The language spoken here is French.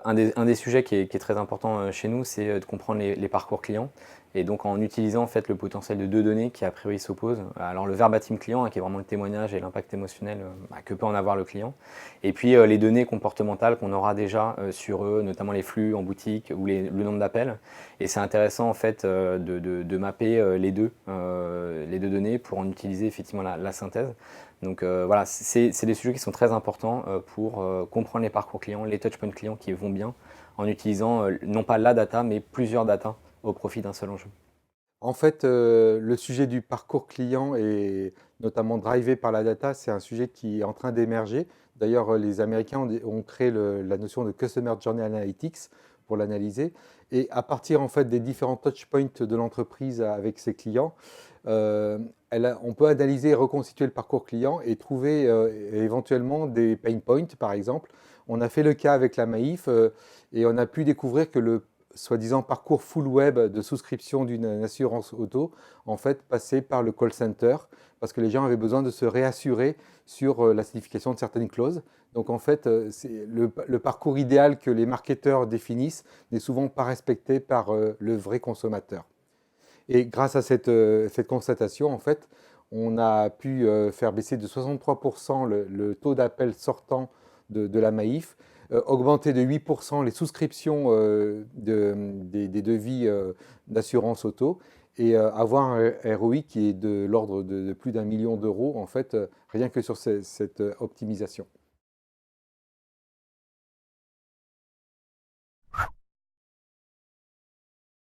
Un des sujets qui est très important chez nous, c'est de comprendre les parcours clients. Et donc en utilisant en fait le potentiel de deux données qui a priori s'opposent. Alors le verbatim client, qui est vraiment le témoignage et l'impact émotionnel que peut en avoir le client. Et puis les données comportementales qu'on aura déjà sur eux, notamment les flux en boutique ou le nombre d'appels. Et c'est intéressant en fait de mapper les deux données pour en utiliser effectivement la synthèse. Donc voilà, c'est des sujets qui sont très importants pour comprendre les parcours clients, les touchpoints clients qui vont bien, en utilisant non pas la data, mais plusieurs data au profit d'un seul enjeu. En fait, le sujet du parcours client et notamment drivé par la data, c'est un sujet qui est en train d'émerger. D'ailleurs, les Américains ont créé la notion de Customer Journey Analytics pour l'analyser. Et à partir en fait des différents touchpoints de l'entreprise avec ses clients, on peut analyser et reconstituer le parcours client et trouver éventuellement des pain points, par exemple. On a fait le cas avec la Maïf et on a pu découvrir que le soi-disant parcours full web de souscription d'une assurance auto, en fait, passait par le call center parce que les gens avaient besoin de se réassurer sur la signification de certaines clauses. Donc, en fait, le parcours idéal que les marketeurs définissent n'est souvent pas respecté par le vrai consommateur. Et grâce à cette constatation, en fait, on a pu faire baisser de 63% le taux d'appel sortant de la Maïf, augmenter de 8% les souscriptions des devis d'assurance auto et avoir un ROI qui est de l'ordre de plus d'1 million d'euros, en fait, rien que sur cette optimisation.